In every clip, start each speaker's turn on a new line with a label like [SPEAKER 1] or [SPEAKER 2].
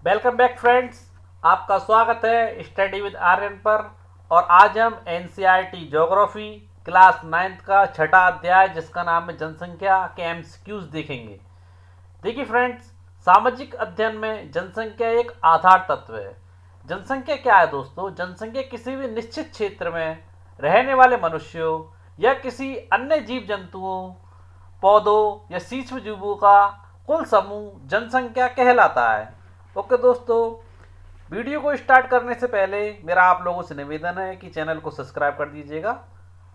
[SPEAKER 1] Welcome back friends. आपका स्वागत है स्टडी विद आर्यन पर। और आज हम एनसीईआरटी ज्योग्राफी क्लास 9th का छठा अध्याय जिसका नाम है जनसंख्या के एमसीक्यूज देखेंगे। देखिए फ्रेंड्स, सामाजिक अध्ययन में जनसंख्या एक आधार तत्व है। जनसंख्या क्या है दोस्तों? जनसंख्या किसी भी निश्चित क्षेत्र में रहने वाले मनुष्यों या किसी अन्य जीव जंतुओं, पौधों या सूक्ष्म जीवों का कुल समूह जनसंख्या कहलाता है। ओके दोस्तों, वीडियो को स्टार्ट करने से पहले मेरा आप लोगों से निवेदन है कि चैनल को सब्सक्राइब कर दीजिएगा।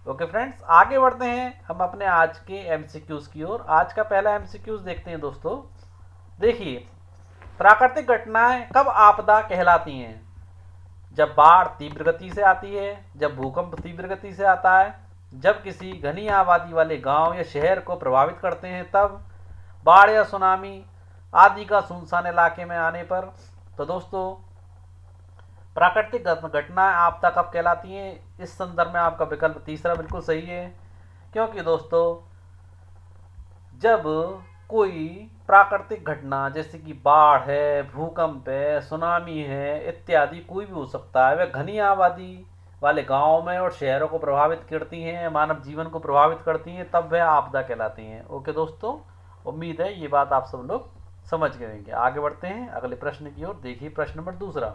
[SPEAKER 1] ओके फ्रेंड्स, आगे बढ़ते हैं हम अपने आज के एमसीक्यूज की ओर। आज का पहला एमसीक्यूज देखते हैं दोस्तों। देखिए, प्राकृतिक घटनाएं कब आपदा कहलाती हैं? जब बाढ़ तीव्र गति से आती है, जब भूकंप तीव्र गति से आता है, जब किसी घनी आबादी वाले गांव या शहर को प्रभावित करते हैं, तब बाढ़ या सुनामी आदि का सुनसान इलाके में आने पर। तो दोस्तों, प्राकृतिक घटनाएं आपदा कब कहलाती हैं? इस संदर्भ में आपका विकल्प तीसरा बिल्कुल सही है, क्योंकि दोस्तों जब कोई प्राकृतिक घटना जैसे कि बाढ़ है, भूकंप है, सुनामी है इत्यादि कोई भी हो सकता है, वह घनी आबादी वाले गांवों में और शहरों को प्रभावित करती हैं, मानव जीवन को प्रभावित करती हैं, तब वह आपदा कहलाती हैं। ओके दोस्तों, उम्मीद है ये बात आप सब लोग समझ गए होंगे। आगे बढ़ते हैं अगले प्रश्न की ओर। देखिए प्रश्न नंबर दूसरा।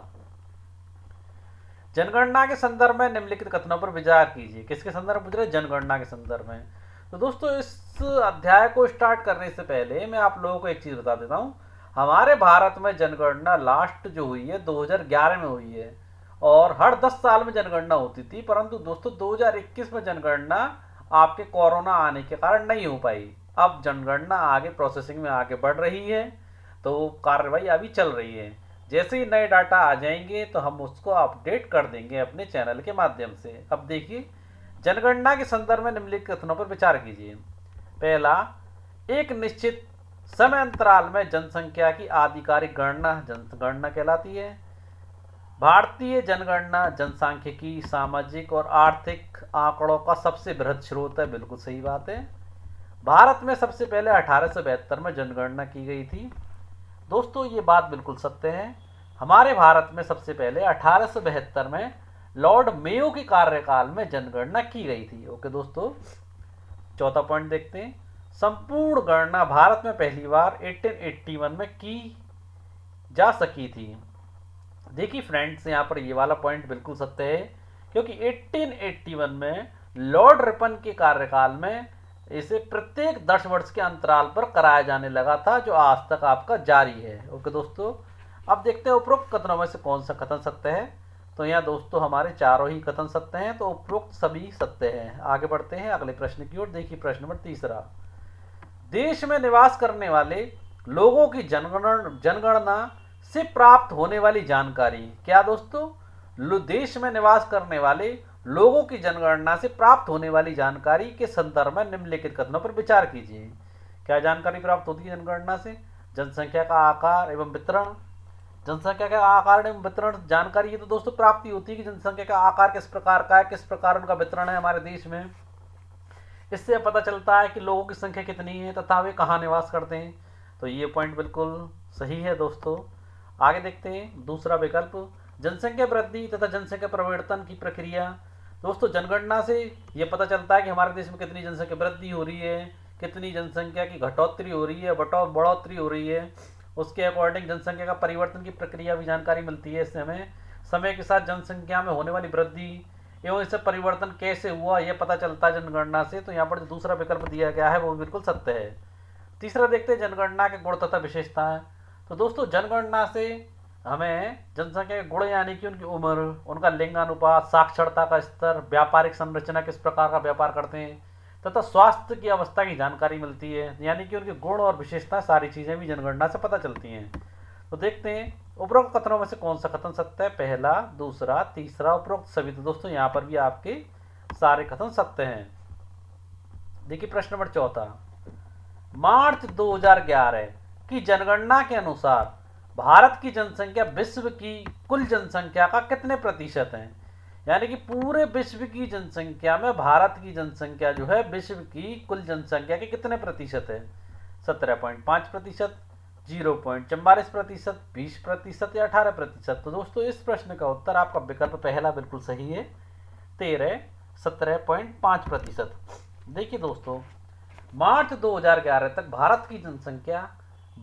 [SPEAKER 1] जनगणना के संदर्भ में निम्नलिखित कथनों पर विचार कीजिए। किसके संदर्भ में पूछ रहे? जनगणना के संदर्भ में। तो दोस्तों, इस अध्याय को स्टार्ट करने से पहले मैं आप लोगों को एक चीज बता देता हूँ। हमारे भारत में जनगणना लास्ट जो हुई है 2011 में हुई है, और हर 10 साल में जनगणना होती थी। परंतु दोस्तों 2021 में जनगणना आपके कोरोना आने के कारण नहीं हो पाई। अब जनगणना आगे प्रोसेसिंग में आगे बढ़ रही है, तो कार्रवाई अभी चल रही है। जैसे ही नए डाटा आ जाएंगे तो हम उसको अपडेट कर देंगे अपने चैनल के माध्यम से। अब देखिए, जनगणना के संदर्भ में निम्नलिखित कथनों पर विचार कीजिए। पहला, एक निश्चित समय अंतराल में जनसंख्या की आधिकारिक गणना जनगणना कहलाती है। भारतीय जनगणना जनसांख्यिकी, सामाजिक और आर्थिक आंकड़ों का सबसे बृहद स्रोत है। बिल्कुल सही बात है। भारत में सबसे पहले 1872 में जनगणना की गई थी। दोस्तों ये बात बिल्कुल सत्य है। हमारे भारत में सबसे पहले 1872 में लॉर्ड मेयो के कार्यकाल में जनगणना की गई थी। ओके दोस्तों, चौथा पॉइंट देखते हैं। संपूर्ण गणना भारत में पहली बार 1881 में की जा सकी थी। देखिए फ्रेंड्स, यहाँ पर ये वाला पॉइंट बिल्कुल सत्य है, क्योंकि 1881 में लॉर्ड रिपन के कार्यकाल में इसे प्रत्येक 10 वर्ष के अंतराल पर कराया जाने लगा था, जो आज तक आपका जारी है। ओके दोस्तों, अब देखते हैं उपरोक्त कथनों में से कौन सा कथन सत्य है। तो यहाँ दोस्तों हमारे चारों ही कथन सत्य हैं, तो उपरोक्त सभी सत्य हैं। आगे बढ़ते हैं अगले प्रश्न की ओर। देखिए प्रश्न नंबर तीसरा। देश में निवास करने वाले लोगों की जनगणना से प्राप्त होने वाली जानकारी। क्या दोस्तों? देश में निवास करने वाले लोगों की जनगणना से प्राप्त होने वाली जानकारी के संदर्भ में निम्नलिखित कथनों पर विचार कीजिए। क्या जानकारी प्राप्त होती है जनगणना से? जनसंख्या का आकार एवं वितरण। जनसंख्या का आकार एवं वितरण जानकारी ये तो दोस्तों प्राप्ति होती है कि जनसंख्या का आकार किस प्रकार का है, किस प्रकार उनका वितरण है हमारे देश में। इससे पता चलता है कि लोगों की संख्या कितनी है तथा वे कहाँ निवास करते हैं। तो ये पॉइंट बिल्कुल सही है दोस्तों। आगे देखते हैं दूसरा विकल्प, जनसंख्या वृद्धि तथा जनसंख्या परिवर्तन की प्रक्रिया। दोस्तों जनगणना से ये पता चलता है कि हमारे देश में कितनी जनसंख्या वृद्धि हो रही है, कितनी जनसंख्या की घटोतरी हो रही है, बढ़ोतरी हो रही है। उसके अकॉर्डिंग जनसंख्या का परिवर्तन की प्रक्रिया भी जानकारी मिलती है। इससे हमें समय के साथ जनसंख्या में होने वाली वृद्धि एवं इससे परिवर्तन कैसे हुआ यह पता चलता है जनगणना से। तो यहाँ पर जो दूसरा विकल्प दिया गया है वो बिल्कुल सत्य है। तीसरा देखते हैं जनगणना के गुण तथा विशेषताएं। तो दोस्तों जनगणना से हमें जनसंख्या के गुण यानी कि उनकी उम्र, उनका लिंगानुपात, साक्षरता का स्तर, व्यापारिक संरचना, किस प्रकार का व्यापार करते हैं, तथा स्वास्थ्य की अवस्था की जानकारी मिलती है। यानी कि उनके गुण और विशेषता सारी चीज़ें भी जनगणना से पता चलती हैं। तो देखते हैं उपरोक्त कथनों में से कौन सा कथन सत्य है। पहला, दूसरा, तीसरा, उपरोक्त सभी। तो दोस्तों यहाँ पर भी आपके सारे कथन सत्य हैं। देखिए प्रश्न नंबर चौथा। मार्च 2011 की जनगणना के अनुसार भारत की जनसंख्या विश्व की कुल जनसंख्या का कितने प्रतिशत है? यानी कि पूरे विश्व की जनसंख्या में भारत की जनसंख्या जो है विश्व की कुल जनसंख्या के कितने प्रतिशत है? 17.5%, 0.44%, 20% या 18%। तो दोस्तों इस प्रश्न का उत्तर आपका विकल्प पहला बिल्कुल सही है, 17.5%। देखिए दोस्तों, मार्च 2011 तक भारत की जनसंख्या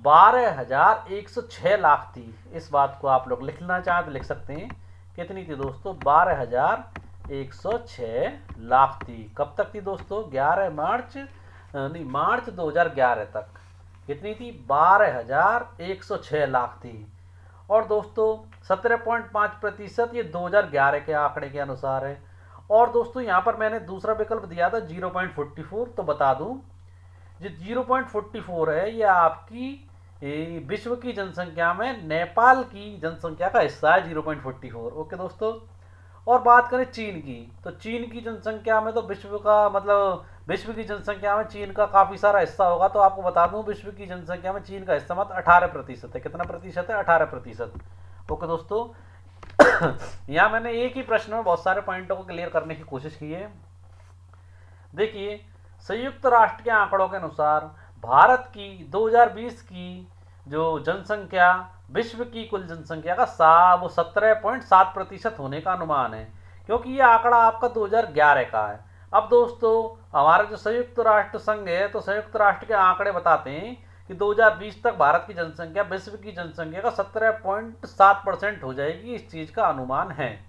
[SPEAKER 1] 12,106 लाख थी। इस बात को आप लोग लिखना चाहें तो लिख सकते हैं। कितनी थी दोस्तों? 12,106 लाख थी। कब तक थी दोस्तों? 11 मार्च नहीं, मार्च 2011 तक कितनी थी? 12,106 लाख थी। और दोस्तों 17.5% ये 2011 के आंकड़े के अनुसार है। और दोस्तों यहाँ पर मैंने दूसरा विकल्प दिया था 0.44, तो बता दूं जो 0.44 है ये आपकी विश्व की जनसंख्या में नेपाल की जनसंख्या का हिस्सा है, 0.44। ओके दोस्तों। और बात करें चीन की, तो चीन की जनसंख्या में तो विश्व का मतलब विश्व की जनसंख्या में चीन का काफ़ी सारा हिस्सा होगा। तो आपको बता दूं विश्व की जनसंख्या में चीन का हिस्सा मत 18% है। कितना प्रतिशत है? 18%। ओके दोस्तों। यहाँ मैंने एक ही प्रश्न में बहुत सारे पॉइंटों को क्लियर करने की कोशिश की है। देखिए, संयुक्त राष्ट्र के आंकड़ों के अनुसार भारत की 2020 की जो जनसंख्या विश्व की कुल जनसंख्या का वो 17.7% होने का अनुमान है, क्योंकि ये आंकड़ा आपका 2011 का है। अब दोस्तों हमारा जो संयुक्त राष्ट्र संघ है, तो संयुक्त राष्ट्र के आंकड़े बताते हैं कि 2020 तक भारत की जनसंख्या विश्व की जनसंख्या का 17.7% हो जाएगी। इस चीज का अनुमान है।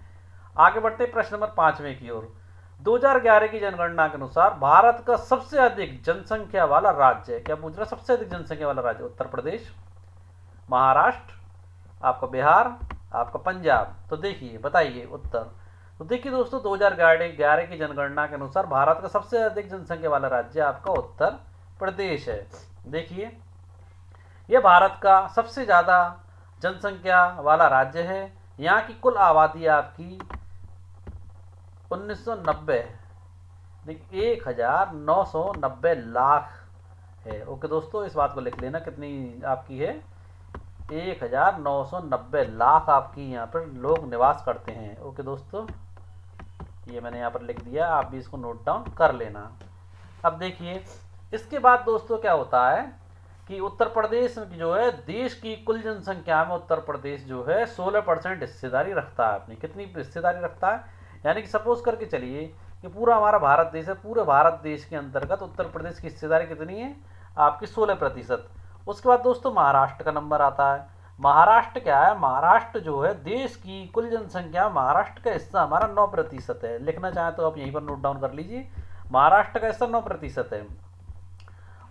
[SPEAKER 1] आगे बढ़ते प्रश्न नंबर 5वें की ओर। 2011 की जनगणना के अनुसार भारत का सबसे अधिक जनसंख्या वाला राज्य है। क्या पूछ रहा है? सबसे अधिक जनसंख्या वाला राज्य उत्तर प्रदेश, महाराष्ट्र, आपका बिहार, आपका पंजाब। तो देखिए बताइए उत्तर। तो देखिए दोस्तों 2011 की जनगणना के अनुसार भारत का सबसे अधिक जनसंख्या वाला राज्य आपका उत्तर प्रदेश है। देखिए यह भारत का सबसे ज़्यादा जनसंख्या वाला राज्य है। यहाँ की कुल आबादी आपकी 1990 देखिए 1990 लाख है। ओके दोस्तों, इस बात को लिख लेना कितनी आपकी है? 1990 लाख आपकी यहाँ पर लोग निवास करते हैं। ओके दोस्तों, ये मैंने यहाँ पर लिख दिया, आप भी इसको नोट डाउन कर लेना। अब देखिए इसके बाद दोस्तों क्या होता है कि उत्तर प्रदेश जो है देश की कुल जनसंख्या में उत्तर प्रदेश जो है 16% हिस्सेदारी रखता है। अपनी कितनी हिस्सेदारी रखता है? यानी कि सपोज करके चलिए कि पूरा हमारा भारत देश है, पूरे भारत देश के अंतर्गत उत्तर प्रदेश की हिस्सेदारी कितनी है? आपकी 16%। उसके बाद दोस्तों महाराष्ट्र का नंबर आता है। महाराष्ट्र क्या है? महाराष्ट्र जो है देश की कुल जनसंख्या, महाराष्ट्र का हिस्सा हमारा 9% है। लिखना चाहें तो आप यहीं पर नोट डाउन कर लीजिए, महाराष्ट्र का हिस्सा 9% है।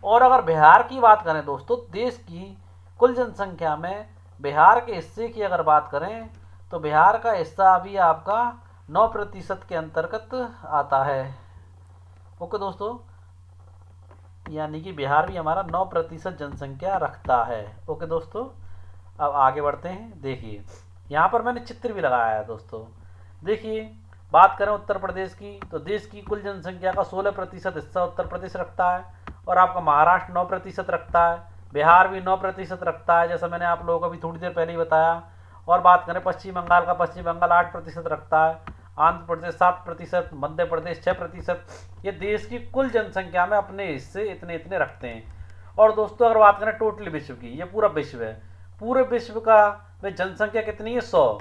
[SPEAKER 1] और अगर बिहार की बात करें दोस्तों, देश की कुल जनसंख्या में बिहार के हिस्से की अगर बात करें तो बिहार का हिस्सा अभी आपका 9% के अंतर्गत आता है। ओके दोस्तों, यानी कि बिहार भी हमारा 9% जनसंख्या रखता है। ओके दोस्तों, अब आगे बढ़ते हैं। देखिए यहाँ पर मैंने चित्र भी लगाया है दोस्तों। देखिए बात करें उत्तर प्रदेश की, तो देश की कुल जनसंख्या का 16% हिस्सा उत्तर प्रदेश रखता है। और आपका महाराष्ट्र 9% रखता है, बिहार भी 9% रखता है, जैसा मैंने आप लोगों को अभी थोड़ी देर पहले ही बताया। और बात करें पश्चिम बंगाल का, पश्चिम बंगाल 8% रखता है, आंध्र प्रदेश 7%, मध्य प्रदेश 6%। ये देश की कुल जनसंख्या में अपने हिस्से इतने इतने रखते हैं। और दोस्तों अगर बात करें टोटल विश्व की, ये पूरा विश्व है, पूरे विश्व का में जनसंख्या कितनी है? 100।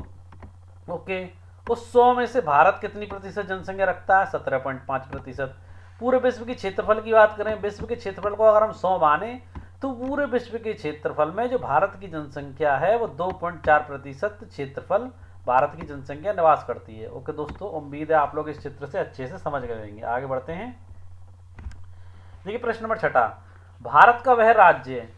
[SPEAKER 1] ओके, उस 100 में से भारत कितनी प्रतिशत जनसंख्या रखता है? 17.5%। पूरे विश्व के क्षेत्रफल की बात करें, विश्व के क्षेत्रफल को अगर हम 100 माने तो पूरे विश्व के क्षेत्रफल में जो भारत की जनसंख्या है वो 2.4% क्षेत्रफल भारत की जनसंख्या निवास करती है। ओके दोस्तों, उम्मीद है आप लोग इस चित्र से अच्छे से समझ गए होंगे। आगे बढ़ते हैं। देखिए प्रश्न नंबर 6, भारत का वह राज्य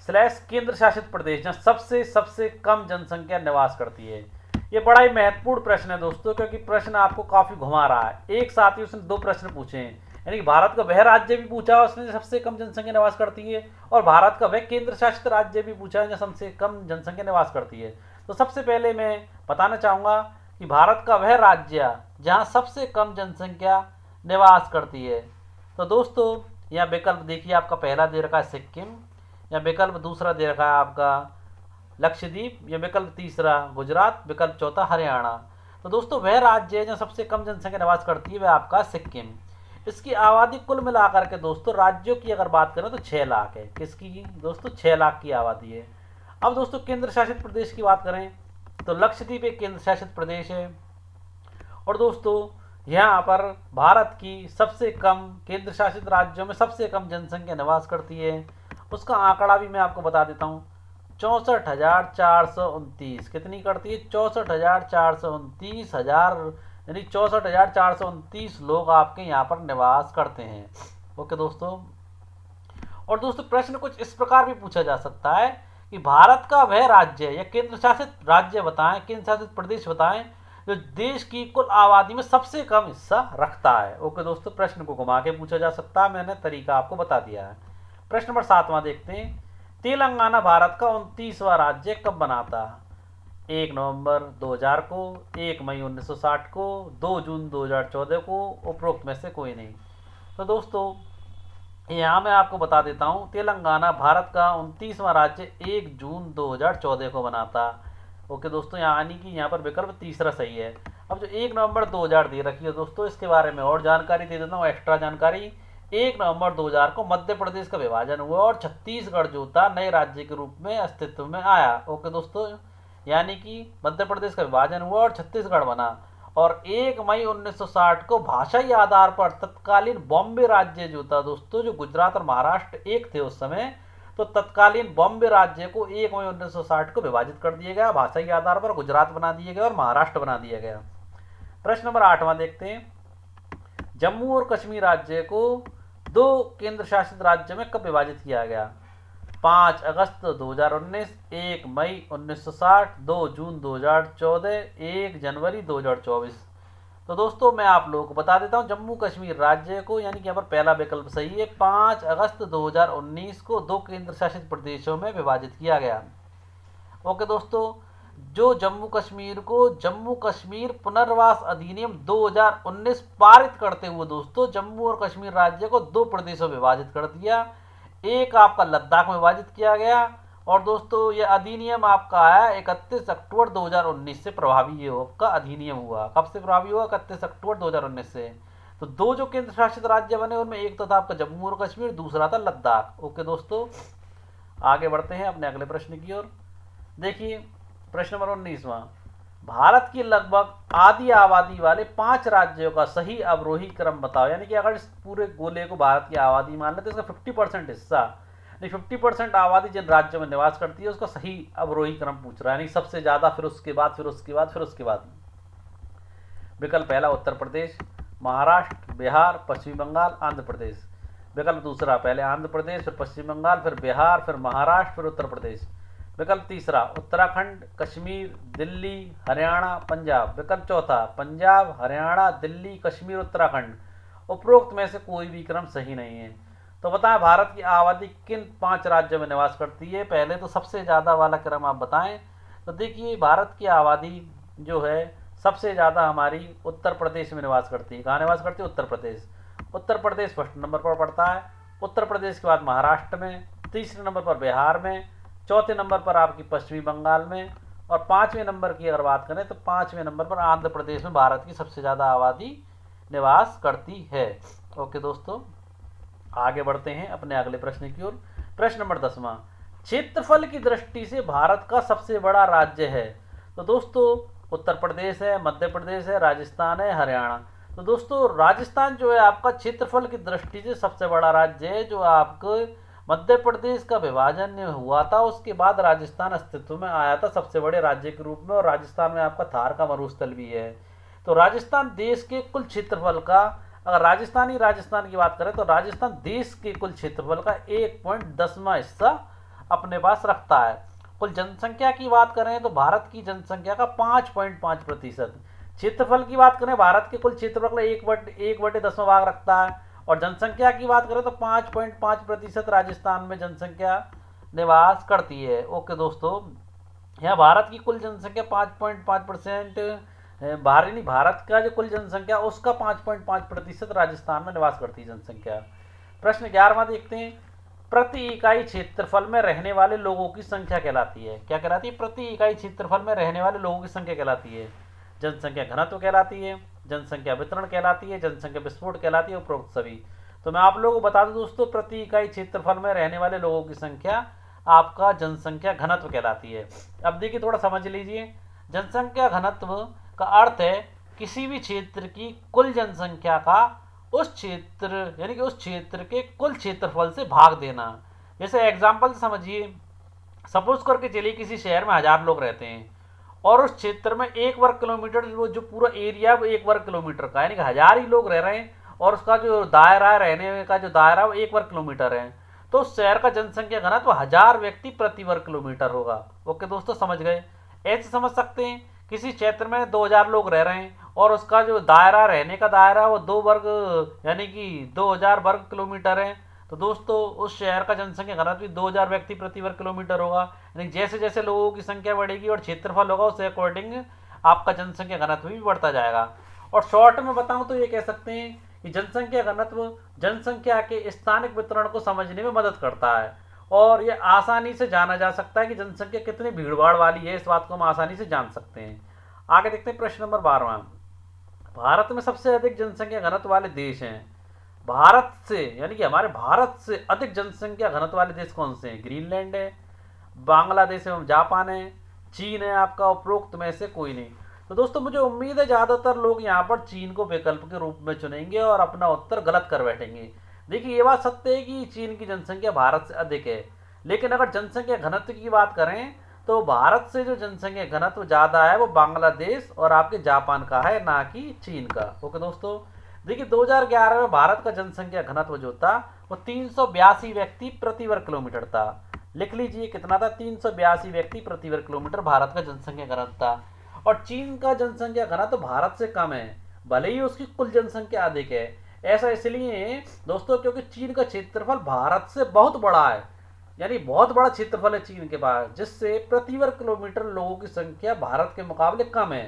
[SPEAKER 1] / केंद्र शासित प्रदेश जहाँ सबसे कम जनसंख्या निवास करती है। ये बड़ा ही महत्वपूर्ण प्रश्न है दोस्तों, क्योंकि प्रश्न आपको काफी घुमा रहा है। एक साथ ही उसने 2 प्रश्न पूछे हैं, यानी कि भारत का वह राज्य भी पूछा उसने सबसे कम जनसंख्या निवास करती है, और भारत का वह केंद्र शासित राज्य भी पूछा है जहाँ सबसे कम जनसंख्या निवास करती है। तो सबसे पहले मैं बताना चाहूँगा कि भारत का वह राज्य जहाँ सबसे कम जनसंख्या निवास करती है। तो दोस्तों यहाँ विकल्प देखिए, आपका पहला दे रखा है सिक्किम, या विकल्प दूसरा दे रखा है आपका लक्षद्वीप, या विकल्प तीसरा गुजरात, विकल्प चौथा हरियाणा। तो दोस्तों वह राज्य है जहाँ सबसे कम जनसंख्या निवास करती है वह आपका सिक्किम। इसकी आबादी कुल मिलाकर के दोस्तों राज्यों की अगर बात करें तो 6 लाख है। किसकी दोस्तों? 6 लाख की आबादी है। अब दोस्तों केंद्र शासित प्रदेश की बात करें तो लक्षद्वीप एक केंद्र शासित प्रदेश है। और दोस्तों यहाँ पर भारत की सबसे कम केंद्र शासित राज्यों में सबसे कम जनसंख्या निवास करती है। उसका आंकड़ा भी मैं आपको बता देता हूँ, 64,429। कितनी करती है? 64,429 हजार, यानी 64,429 लोग आपके यहाँ पर निवास करते हैं। ओके दोस्तों। और दोस्तों प्रश्न कुछ इस प्रकार भी पूछा जा सकता है कि भारत का वह राज्य या केंद्र शासित राज्य बताएं, केंद्र शासित प्रदेश बताएं जो देश की कुल आबादी में सबसे कम हिस्सा रखता है। ओके दोस्तों, प्रश्न को घुमा के पूछा जा सकता है, मैंने तरीका आपको बता दिया है। प्रश्न नंबर 7वां देखते हैं। तेलंगाना भारत का 29वां राज्य कब बना था? 1 नवंबर 2000 को, 1 मई 1960 को, 2 जून 2014 को, उपरोक्त में से कोई नहीं। तो दोस्तों यहाँ मैं आपको बता देता हूँ, तेलंगाना भारत का 29वां राज्य 1 जून 2014 को बना था। ओके दोस्तों, यानी कि यहाँ पर विकल्प तीसरा सही है। अब जो 1 नवंबर 2000 दे रखी है दोस्तों, इसके बारे में और जानकारी दे देता हूँ, एक्स्ट्रा जानकारी। 1 नवंबर 2000 को मध्य प्रदेश का विभाजन हुआ और छत्तीसगढ़ जो था नए राज्य के रूप में अस्तित्व में आया। ओके दोस्तों, यानी कि मध्य प्रदेश का विभाजन हुआ और छत्तीसगढ़ बना। और 1 मई 1960 को भाषाई आधार पर तत्कालीन बॉम्बे राज्य जो था दोस्तों, जो गुजरात और महाराष्ट्र एक थे उस समय, तो तत्कालीन बॉम्बे राज्य को 1 मई 1960 को विभाजित कर दिया गया। भाषाई आधार पर गुजरात बना दिया गया और महाराष्ट्र बना दिया गया। प्रश्न नंबर 8वां देखते हैं। जम्मू और कश्मीर राज्य को 2 केंद्र शासित राज्य में कब विभाजित किया गया? 5 अगस्त 2019, 1 मई 1960, 2 जून 2014, 1 जनवरी 2024। तो दोस्तों मैं आप लोगों को बता देता हूं, जम्मू कश्मीर राज्य को, यानी कि यहाँ पर पहला विकल्प सही है, 5 अगस्त 2019 को 2 केंद्र शासित प्रदेशों में विभाजित किया गया। ओके दोस्तों, जो जम्मू कश्मीर को जम्मू कश्मीर पुनर्वास अधिनियम 2019 पारित करते हुए दोस्तों जम्मू और कश्मीर राज्य को 2 प्रदेशों में विभाजित कर दिया। एक आपका लद्दाख में विभाजित किया गया, और दोस्तों ये अधिनियम आपका आया 31 अक्टूबर 2019 से प्रभावी, ये आपका अधिनियम हुआ। कब से प्रभावी हुआ? 31 अक्टूबर 2019 से। तो 2 जो केंद्र शासित राज्य बने उनमें एक तो था आपका जम्मू और कश्मीर, दूसरा था लद्दाख। ओके दोस्तों, आगे बढ़ते हैं अपने अगले प्रश्न की ओर। देखिए प्रश्न नंबर 19वां। भारत की लगभग आधी आबादी वाले 5 राज्यों का सही अवरोही क्रम बताओ। यानी कि अगर इस पूरे गोले को भारत की आबादी मान ले तो इसका 50% हिस्सा, 50% आबादी जिन राज्यों में निवास करती है उसका सही अवरोही क्रम पूछ रहा है, यानी सबसे ज्यादा, फिर उसके बाद, फिर उसके बाद, फिर उसके बाद। विकल्प पहला उत्तर प्रदेश, महाराष्ट्र, बिहार, पश्चिम बंगाल, आंध्र प्रदेश। विकल्प दूसरा, पहले आंध्र प्रदेश, फिर पश्चिम बंगाल, फिर बिहार, फिर महाराष्ट्र, फिर उत्तर प्रदेश। विकल्प तीसरा, उत्तराखंड, कश्मीर, दिल्ली, हरियाणा, पंजाब। विकल्प चौथा, पंजाब, हरियाणा, दिल्ली, कश्मीर, उत्तराखंड। उपरोक्त में से कोई भी क्रम सही नहीं है। तो बताएं भारत की आबादी किन 5 राज्यों में निवास करती है? पहले तो सबसे ज़्यादा वाला क्रम आप बताएं। तो देखिए भारत की आबादी जो है सबसे ज़्यादा हमारी उत्तर प्रदेश में निवास करती है। कहाँ निवास करती है? उत्तर प्रदेश। उत्तर प्रदेश फर्स्ट नंबर पर पड़ता है। उत्तर प्रदेश के बाद महाराष्ट्र में, तीसरे नंबर पर बिहार में, चौथे नंबर पर आपकी पश्चिमी बंगाल में, और 5वें नंबर की अगर बात करें तो 5वें नंबर पर आंध्र प्रदेश में भारत की सबसे ज़्यादा आबादी निवास करती है। ओके दोस्तों, आगे बढ़ते हैं अपने अगले प्रश्न की ओर। प्रश्न नंबर 10वां। क्षेत्रफल की दृष्टि से भारत का सबसे बड़ा राज्य है? तो दोस्तों उत्तर प्रदेश है, मध्य प्रदेश है, राजस्थान है, हरियाणा। तो दोस्तों राजस्थान जो है आपका क्षेत्रफल की दृष्टि से सबसे बड़ा राज्य है। जो आपको मध्य प्रदेश का विभाजन हुआ था उसके बाद राजस्थान अस्तित्व में आया था सबसे बड़े राज्य के रूप में, और राजस्थान में आपका थार का मरुस्थल भी है। तो राजस्थान देश के कुल क्षेत्रफल का, अगर राजस्थान की बात करें तो राजस्थान देश के कुल क्षेत्रफल का 1.10वां हिस्सा अपने पास रखता है। कुल जनसंख्या की बात करें तो भारत की जनसंख्या का 5.5%। क्षेत्रफल की बात करें भारत के कुल क्षेत्रफल का 1/10वां भाग रखता है, और जनसंख्या की बात करें तो 5.5% राजस्थान में जनसंख्या निवास करती है। ओके दोस्तों, यहाँ भारत की कुल जनसंख्या 5.5%, भारत का जो कुल जनसंख्या उसका 5.5% राजस्थान में निवास करती है जनसंख्या। प्रश्न 11वां देखते हैं। प्रति इकाई क्षेत्रफल में रहने वाले लोगों की संख्या कहलाती है? क्या कहलाती है? प्रति इकाई क्षेत्रफल में रहने वाले लोगों की संख्या कहलाती है। जनसंख्या घनत्व कहलाती है, जनसंख्या वितरण कहलाती है, जनसंख्या विस्फोट कहलाती है, उपरोक्त सभी। तो मैं आप लोगों को बता दूं दोस्तों, प्रति इकाई क्षेत्रफल में रहने वाले लोगों की संख्या आपका जनसंख्या घनत्व कहलाती है। अब देखिए थोड़ा समझ लीजिए, जनसंख्या घनत्व का अर्थ है किसी भी क्षेत्र की कुल जनसंख्या का उस क्षेत्र यानी कि उस क्षेत्र के कुल क्षेत्रफल से भाग देना। जैसे एग्जाम्पल समझिए, सपोज करके चलिए किसी शहर में 1000 लोग रहते हैं और उस क्षेत्र में 1 वर्ग किलोमीटर, वो जो पूरा एरिया वो 1 वर्ग किलोमीटर का, यानी कि 1000 ही लोग रह रहे हैं और उसका जो दायरा है, रहने का जो दायरा वो 1 वर्ग किलोमीटर है, तो उस शहर का जनसंख्या घनत्व 1000 व्यक्ति प्रति वर्ग किलोमीटर होगा। ओके दोस्तों, समझ गए। ऐसे समझ सकते हैं किसी क्षेत्र में 2000 लोग रह रहे हैं और उसका जो दायरा, रहने का दायरा वो 2 वर्ग यानी कि 2000 वर्ग किलोमीटर है, तो दोस्तों उस शहर का जनसंख्या घनत्व 2000 व्यक्ति प्रति वर्ग किलोमीटर होगा। यानी जैसे जैसे लोगों की संख्या बढ़ेगी और क्षेत्रफल होगा उसके अकॉर्डिंग आपका जनसंख्या घनत्व भी बढ़ता जाएगा। और शॉर्ट में बताऊं तो ये कह सकते हैं कि जनसंख्या घनत्व जनसंख्या के स्थानिक वितरण को समझने में मदद करता है और ये आसानी से जाना जा सकता है कि जनसंख्या कितनी भीड़भाड़ वाली है, इस बात को हम आसानी से जान सकते हैं। आगे देखते हैं प्रश्न नंबर 12। भारत में सबसे अधिक जनसंख्या घनत्व वाले देश हैं। भारत से यानी कि हमारे भारत से अधिक जनसंख्या घनत्व वाले देश कौन से हैं? ग्रीनलैंड है, बांग्लादेश एवं जापान है, चीन है आपका, उपरोक्त में से कोई नहीं। तो दोस्तों मुझे उम्मीद है ज़्यादातर लोग यहाँ पर चीन को विकल्प के रूप में चुनेंगे और अपना उत्तर गलत कर बैठेंगे। देखिए ये बात सत्य है कि चीन की जनसंख्या भारत से अधिक है, लेकिन अगर जनसंख्या घनत्व की बात करें तो भारत से जो जनसंख्या घनत्व ज़्यादा है वो बांग्लादेश और आपके जापान का है, ना कि चीन का। ओके दोस्तों, देखिए 2011 में भारत का जनसंख्या घनत्व जो था वो 382 व्यक्ति प्रति वर्ग किलोमीटर था। लिख लीजिए कितना था, 382 व्यक्ति प्रति वर्ग किलोमीटर भारत का जनसंख्या घनत्व था। और चीन का जनसंख्या घनत्व भारत से कम है, भले ही उसकी कुल जनसंख्या अधिक है। ऐसा इसलिए दोस्तों क्योंकि चीन का क्षेत्रफल भारत से बहुत बड़ा है, यानी बहुत बड़ा क्षेत्रफल है चीन के पास, जिससे प्रति वर्ग किलोमीटर लोगों की संख्या भारत के मुकाबले कम है।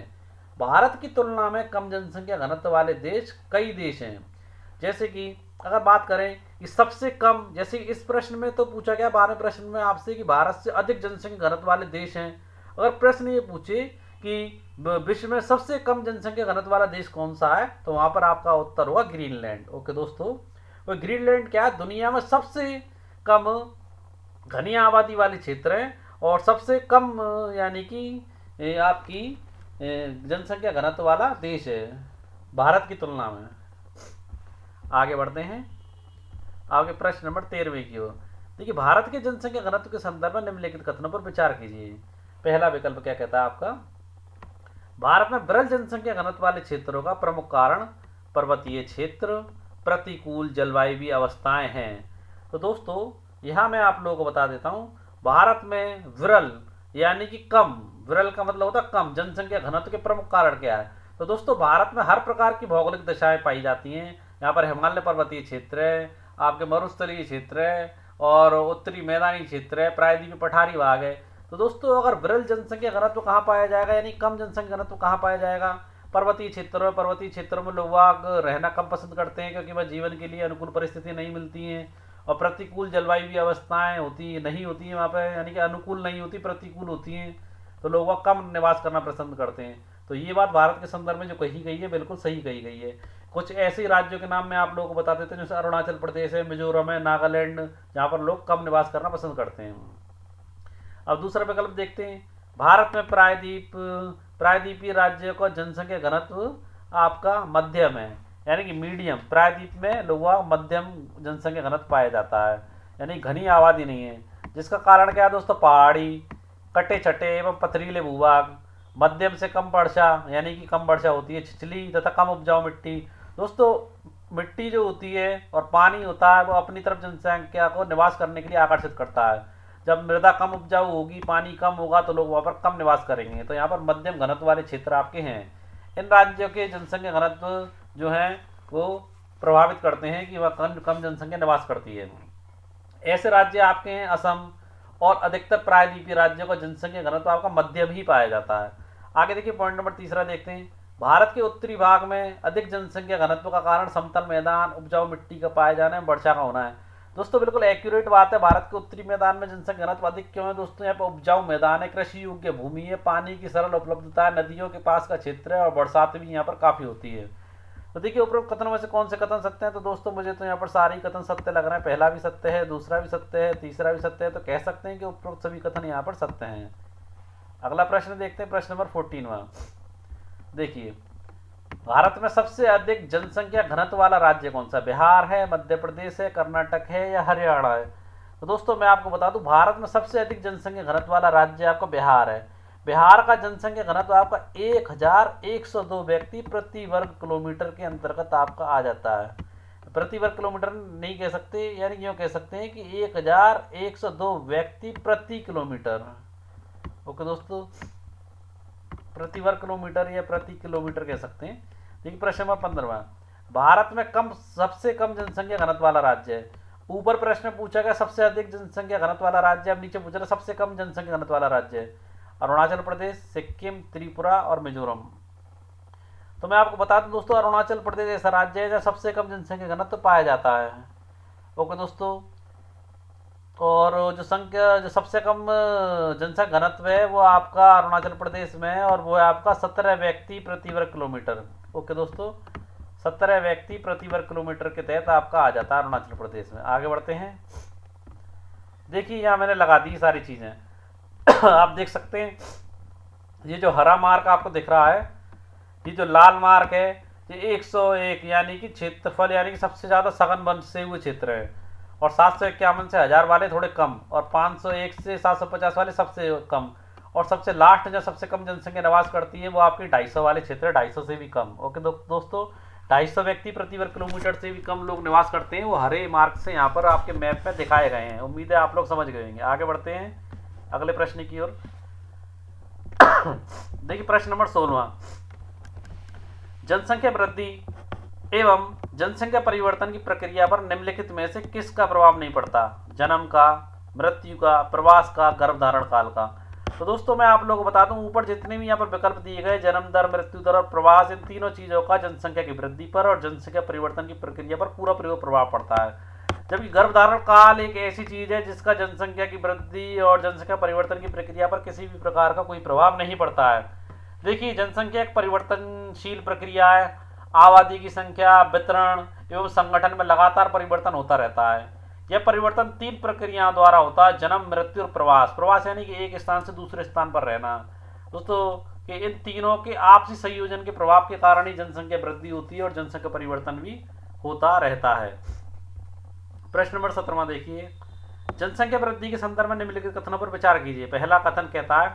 [SPEAKER 1] भारत की तुलना में कम जनसंख्या घनत्व वाले देश कई देश हैं, जैसे कि अगर बात करें कि सबसे कम, जैसे इस प्रश्न में तो पूछा गया 12वें प्रश्न में आपसे कि भारत से अधिक जनसंख्या घनत्व वाले देश हैं। अगर प्रश्न ये पूछे कि विश्व में सबसे कम जनसंख्या घनत्व वाला देश कौन सा है, तो वहां पर आपका उत्तर होगा ग्रीनलैंड। ओके दोस्तों, वो ग्रीनलैंड क्या है, दुनिया में सबसे कम घनी आबादी वाले क्षेत्र है और सबसे कम यानी कि आपकी जनसंख्या घनत्व वाला देश है भारत की तुलना में। आगे बढ़ते हैं आगे प्रश्न नंबर 13वें की ओर। देखिए भारत के जनसंख्या घनत्व के संदर्भ में निम्नलिखित कथनों पर विचार कीजिए। पहला विकल्प क्या कहता है आपका, भारत में विरल जनसंख्या घनत्व वाले क्षेत्रों का प्रमुख कारण पर्वतीय क्षेत्र, प्रतिकूल जलवायु अवस्थाएं हैं। तो दोस्तों यहाँ मैं आप लोगों को बता देता हूँ, भारत में विरल यानी कि कम, विरल का मतलब होता है कम जनसंख्या घनत्व के प्रमुख कारण क्या है। तो दोस्तों भारत में हर प्रकार की भौगोलिक दशाएं पाई जाती हैं। यहाँ पर हिमालय पर्वतीय क्षेत्र है, आपके मरुस्थलीय क्षेत्र है और उत्तरी मैदानी क्षेत्र है, प्रायद्वीपीय पठारी भाग है। तो दोस्तों अगर विरल जनसंख्या घनत्व कहाँ पाया जाएगा, यानी कम जनसंख्या घनत्व कहाँ पाया जाएगा, पर्वतीय क्षेत्रों में। पर्वतीय क्षेत्रों में लोग रहना कम पसंद करते हैं क्योंकि वह जीवन के लिए अनुकूल परिस्थिति नहीं मिलती हैं और प्रतिकूल जलवायु अवस्थाएं नहीं होती हैं वहाँ पे, यानी कि अनुकूल नहीं होती, प्रतिकूल होती हैं, तो लोग वह कम निवास करना पसंद करते हैं। तो ये बात भारत के संदर्भ में जो कही गई है बिल्कुल सही कही गई है। कुछ ऐसे राज्यों के नाम मैं आप लोगों को बता देते हैं, जैसे अरुणाचल प्रदेश है, मिजोरम है, नागालैंड, जहाँ पर लोग कम निवास करना पसंद करते हैं। अब दूसरा विकल्प देखते हैं, भारत में प्रायद्वीपीय राज्य का जनसंख्या घनत्व आपका मध्यम है, यानी कि मीडियम। प्रायद्वीप में लोगों मध्यम जनसंख्या घनत्व पाया जाता है, यानी घनी आबादी नहीं है। जिसका कारण क्या है दोस्तों, पहाड़ी, कटे छटे एवं पथरीले भूभाग, मध्यम से कम वर्षा यानी कि कम वर्षा होती है, छिछली तथा कम उपजाऊ मिट्टी। दोस्तों मिट्टी जो होती है और पानी होता है वो अपनी तरफ जनसंख्या को निवास करने के लिए आकर्षित करता है। जब मृदा कम उपजाऊ होगी, पानी कम होगा, तो लोग वहाँ पर कम निवास करेंगे। तो यहाँ पर मध्यम घनत्व वाले क्षेत्र आपके हैं। इन राज्यों के जनसंख्या घनत्व जो है वो प्रभावित करते हैं कि वह कम जनसंख्या निवास करती है। ऐसे राज्य आपके हैं असम और अधिकतर प्रायद्वीपीय राज्यों का जनसंख्या घनत्व आपका मध्यम ही पाया जाता है। आगे देखिए पॉइंट नंबर तीसरा देखते हैं, भारत के उत्तरी भाग में अधिक जनसंख्या घनत्व का कारण समतल मैदान, उपजाऊ मिट्टी का पाया जाना है, वर्षा का होना है। दोस्तों बिल्कुल एक्यूरेट बात है। भारत के उत्तरी मैदान में जनसंख्या घनत्व अधिक क्यों है दोस्तों? यहाँ पर उपजाऊ मैदान है, कृषि योग्य भूमि है, पानी की सरल उपलब्धता है, नदियों के पास का क्षेत्र है और बरसात भी यहाँ पर काफी होती है। तो देखिए उपरोक्त कथनों में से कौन से कथन सत्य हैं? तो दोस्तों मुझे तो यहाँ पर सारे ही कथन सत्य लग रहे हैं। पहला भी सत्य है, दूसरा भी सत्य है, तीसरा भी सत्य है। तो कह सकते हैं कि उपरोक्त सभी कथन यहाँ पर सत्य हैं। अगला प्रश्न देखते हैं, प्रश्न नंबर 14वां। देखिए भारत में सबसे अधिक जनसंख्या घनत्व वाला राज्य कौन सा? बिहार है, मध्य प्रदेश है, कर्नाटक है या हरियाणा है? तो दोस्तों मैं आपको बता दूं, भारत में सबसे अधिक जनसंख्या घनत्व वाला राज्य आपका बिहार है। बिहार का जनसंख्या घनत्व आपका 1102 व्यक्ति प्रति वर्ग किलोमीटर के अंतर्गत आपका आ जाता है। प्रति वर्ग किलोमीटर नहीं कह सकते, यानी यूँ कह सकते हैं कि 1102 व्यक्ति प्रति किलोमीटर। ओके दोस्तों, प्रति वर्ग किलोमीटर या प्रति किलोमीटर कह सकते हैं। देखिए प्रश्न नंबर 15वां। भारत में सबसे कम जनसंख्या घनत्व वाला राज्य है। ऊपर प्रश्न पूछा गया सबसे अधिक जनसंख्या घनत्व वाला राज्य, अब नीचे पूछ रहा सबसे कम जनसंख्या घनत्व वाला राज्य है। अरुणाचल प्रदेश, सिक्किम, त्रिपुरा और मिजोरम। तो मैं आपको बता दूं दोस्तों, अरुणाचल प्रदेश ऐसा राज्य है जहाँ सबसे कम जनसंख्या घनत्व पाया जाता है। ओके दोस्तों, और जो सबसे कम जनसंख्या घनत्व है वो आपका अरुणाचल प्रदेश में है और वो है आपका 17 व्यक्ति प्रति वर्ग किलोमीटर। ओके दोस्तों, 17 व्यक्ति प्रति वर्ग किलोमीटर के तहत आपका आ जाता है अरुणाचल प्रदेश में। आगे बढ़ते हैं। देखिए यहाँ मैंने लगा दी सारी चीज़ें आप देख सकते हैं। ये जो हरा मार्क आपको दिख रहा है, ये जो लाल मार्क है, ये 101 यानी कि क्षेत्रफल यानी कि सबसे ज़्यादा सघन वन से हुए क्षेत्र है। और 751 से 1000 वाले थोड़े कम, और 501 से 750 वाले सबसे कम, और सबसे लास्ट जो सबसे कम जनसंख्या निवास करती है वो आपकी 250 वाले क्षेत्र है, 250 से भी कम। ओके दोस्तों, 250 व्यक्ति प्रति वर्ग किलोमीटर से भी कम लोग निवास करते हैं। वो हरे मार्क से यहाँ पर आपके मैप में दिखाए गए हैं। उम्मीद है आप लोग समझ गए होंगे। आगे बढ़ते हैं अगले प्रश्न की ओर। देखिए प्रश्न नंबर 16वां। जनसंख्या वृद्धि एवं जनसंख्या परिवर्तन की प्रक्रिया पर निम्नलिखित में से किसका प्रभाव नहीं पड़ता? जन्म का, मृत्यु का, प्रवास का, गर्भधारण काल का। तो दोस्तों मैं आप लोगों को बता दूं, ऊपर जितने भी यहाँ पर विकल्प दिए गए, जन्म दर, मृत्यु दर और प्रवास, इन तीनों चीजों का जनसंख्या की वृद्धि पर और जनसंख्या परिवर्तन की प्रक्रिया पर पूरा प्रभाव पड़ता है। जबकि गर्भधारण काल एक ऐसी चीज है जिसका जनसंख्या की वृद्धि और जनसंख्या परिवर्तन की प्रक्रिया पर किसी भी प्रकार का कोई प्रभाव नहीं पड़ता है। देखिए जनसंख्या एक परिवर्तनशील प्रक्रिया है। आबादी की संख्या, वितरण एवं संगठन में लगातार परिवर्तन होता रहता है। यह परिवर्तन 3 प्रक्रियाओं द्वारा होता है: जन्म, मृत्यु और प्रवास। प्रवास यानी कि एक स्थान से दूसरे स्थान पर रहना। दोस्तों कि इन तीनों के आपसी संयोजन के प्रभाव के कारण ही जनसंख्या वृद्धि होती है और जनसंख्या परिवर्तन भी होता रहता है। प्रश्न नंबर 17वां देखिए। जनसंख्या वृद्धि के संदर्भ में निम्नलिखित कथनों पर विचार कीजिए। पहला कथन कहता है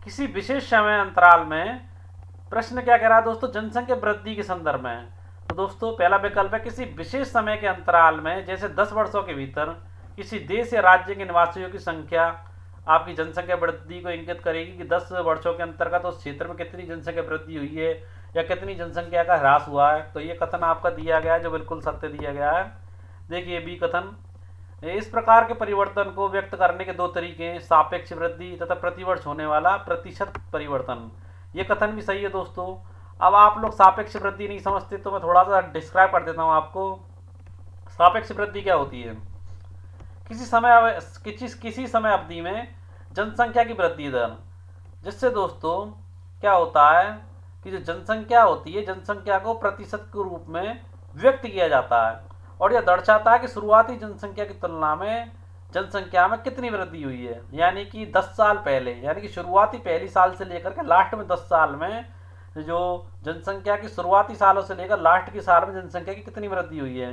[SPEAKER 1] किसी विशेष समय अंतराल में, प्रश्न क्या कह रहा है दोस्तों? जनसंख्या वृद्धि के संदर्भ में। तो दोस्तों पहला विकल्प है किसी विशेष समय के अंतराल में, जैसे 10 वर्षों के भीतर किसी देश या राज्य के निवासियों की संख्या आपकी जनसंख्या वृद्धि को इंगित करेगी कि 10 वर्षों के अंतर्गत उस क्षेत्र में कितनी जनसंख्या वृद्धि हुई है या कितनी जनसंख्या का ह्रास हुआ है। तो ये कथन आपका दिया गया है जो बिल्कुल सत्य दिया गया है। देखिए बी कथन, इस प्रकार के परिवर्तन को व्यक्त करने के 2 तरीके हैं: सापेक्ष वृद्धि तथा प्रतिवर्ष होने वाला प्रतिशत परिवर्तन। ये कथन भी सही है दोस्तों। अब आप लोग सापेक्ष वृद्धि नहीं समझते तो मैं थोड़ा सा डिस्क्राइब कर देता हूँ आपको। सापेक्ष वृद्धि क्या होती है? किसी समय अवधि में जनसंख्या की वृद्धि दर, जिससे दोस्तों क्या होता है कि जो जनसंख्या होती है, जनसंख्या को प्रतिशत के रूप में व्यक्त किया जाता है और यह दर्शाता है कि शुरुआती जनसंख्या की तुलना में जनसंख्या में कितनी वृद्धि हुई है। यानी कि 10 साल पहले, यानी कि शुरुआती पहली साल से लेकर के लास्ट में 10 साल में जो जनसंख्या की शुरुआती सालों से लेकर लास्ट के साल में जनसंख्या की कितनी वृद्धि हुई है।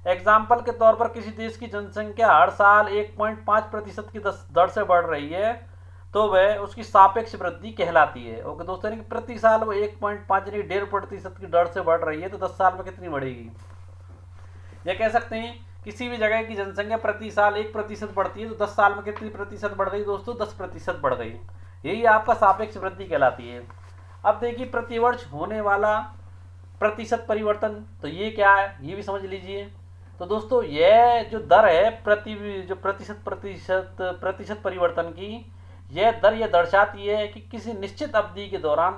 [SPEAKER 1] एग्जाम्पल के तौर पर किसी देश की जनसंख्या हर साल 1.5% की दर से बढ़ रही है तो वह उसकी सापेक्ष वृद्धि कहलाती है। ओके दोस्तों, यानी कि प्रति साल वो 1.5 यानी 1.5% की दर से बढ़ रही है तो 10 साल में कितनी बढ़ेगी। यह कह सकते हैं किसी भी जगह की जनसंख्या प्रति साल 1% बढ़ती है तो 10 साल में कितनी प्रतिशत बढ़ गई दोस्तों? 10% बढ़ गई। यही आपका सापेक्ष वृद्धि कहलाती है। अब देखिए प्रतिवर्ष होने वाला प्रतिशत परिवर्तन, तो ये क्या है ये भी समझ लीजिए। तो दोस्तों यह जो दर है प्रतिशत परिवर्तन की, यह दर यह दर्शाती है कि किसी निश्चित अवधि के दौरान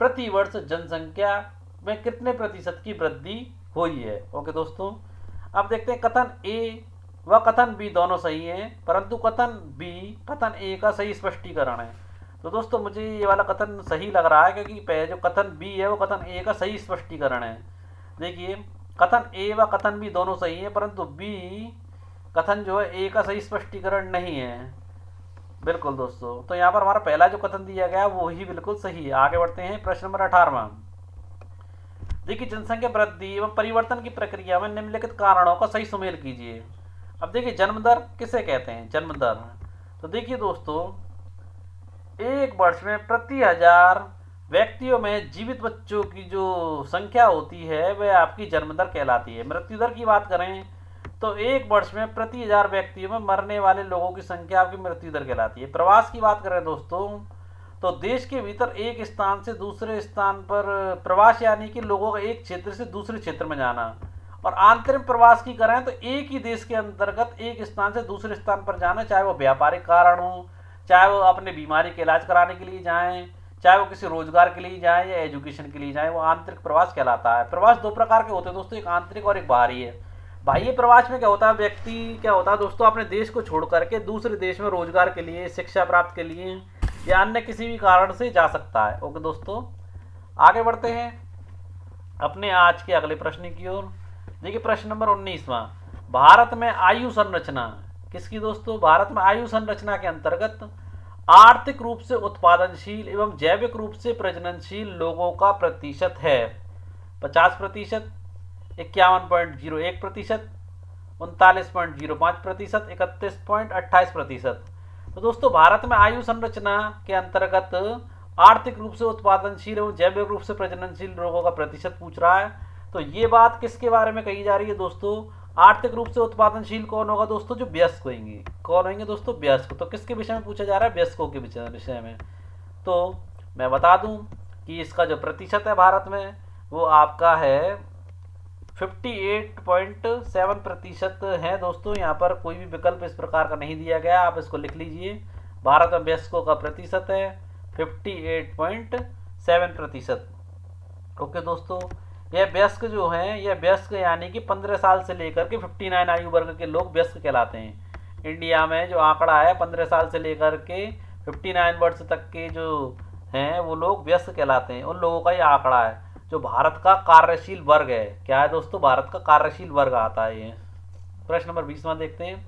[SPEAKER 1] प्रति वर्ष जनसंख्या में कितने प्रतिशत की वृद्धि हुई है। ओके दोस्तों, अब देखते हैं कथन ए व कथन बी दोनों सही है, परंतु कथन बी कथन ए का सही स्पष्टीकरण है। तो दोस्तों मुझे ये वाला कथन सही लग रहा है, क्योंकि जो कथन बी है वो कथन ए का सही स्पष्टीकरण है। देखिए, कथन ए व कथन बी दोनों सही है, परंतु बी कथन जो है ए का सही स्पष्टीकरण नहीं है। बिल्कुल दोस्तों, तो यहाँ पर हमारा पहला जो कथन दिया गया वो ही बिल्कुल सही है। आगे बढ़ते हैं, प्रश्न नंबर 18। देखिए, जनसंख्या वृद्धि एवं परिवर्तन की प्रक्रिया में निम्नलिखित कारणों का सही सुमेल कीजिए। अब देखिए, जन्म दर किसे कहते हैं? जन्म दर। तो देखिए दोस्तों, एक वर्ष में प्रति 1000 व्यक्तियों में जीवित बच्चों की जो संख्या होती है वह आपकी जन्म दर कहलाती है। मृत्यु दर की बात करें तो एक वर्ष में प्रति 1000 व्यक्तियों में मरने वाले लोगों की संख्या आपकी मृत्यु दर कहलाती है। प्रवास की बात करें दोस्तों, तो देश के भीतर एक स्थान से दूसरे स्थान पर प्रवास यानी कि लोगों का एक क्षेत्र से दूसरे क्षेत्र में जाना। और आंतरिक प्रवास की करें तो एक ही देश के अंतर्गत एक स्थान से दूसरे स्थान पर जाना, चाहे वो व्यापारिक कारण हो, चाहे वो अपने बीमारी के इलाज कराने के लिए जाएं, चाहे वो किसी रोजगार के लिए जाएं या एजुकेशन के लिए जाएं, वो आंतरिक प्रवास कहलाता है। प्रवास दो प्रकार के होते हैं दोस्तों, एक आंतरिक और एक बाहरी है। बाह्य प्रवास में क्या होता है, व्यक्ति क्या होता है दोस्तों, अपने देश को छोड़ करके दूसरे देश में रोजगार के लिए, शिक्षा प्राप्त के लिए या अन्य किसी भी कारण से जा सकता है। ओके दोस्तों, आगे बढ़ते हैं अपने आज के अगले प्रश्न की ओर। देखिए, प्रश्न नंबर 19वां। भारत में आयु संरचना किसकी दोस्तों? भारत में आयु संरचना के अंतर्गत आर्थिक रूप से उत्पादनशील एवं जैविक रूप से प्रजननशील लोगों का प्रतिशत है 50%, 51.01%, 39.05%, 31.28%। तो दोस्तों, भारत में आयु संरचना के अंतर्गत आर्थिक रूप से उत्पादनशील एवं जैविक रूप से प्रजननशील लोगों का प्रतिशत पूछ रहा है। तो ये बात किसके बारे में कही जा रही है दोस्तों? आर्थिक रूप से उत्पादनशील कौन होगा दोस्तों? जो वयस्क होंगे। कौन होंगे दोस्तों? वयस्क। तो किसके विषय में पूछा जा रहा है? वयस्कों के विषय में। तो मैं बता दूं कि इसका जो प्रतिशत है भारत में वो आपका है 58.7% है दोस्तों। यहाँ पर कोई भी विकल्प इस प्रकार का नहीं दिया गया, आप इसको लिख लीजिए। भारत में वयस्कों का प्रतिशत है 58.7%। ओके दोस्तों, यह वयस्क जो हैं, यह वयस्क यानी कि 15 साल से लेकर के 59 आयु वर्ग के लोग वयस्क कहलाते हैं। इंडिया में जो आंकड़ा है 15 साल से लेकर के 59 वर्ष तक के जो हैं वो लोग वयस्क कहलाते हैं। उन लोगों का ये आंकड़ा है जो भारत का कार्यशील वर्ग है। क्या है दोस्तों? भारत का कार्यशील वर्ग आता है ये। प्रश्न नंबर 20वां देखते हैं।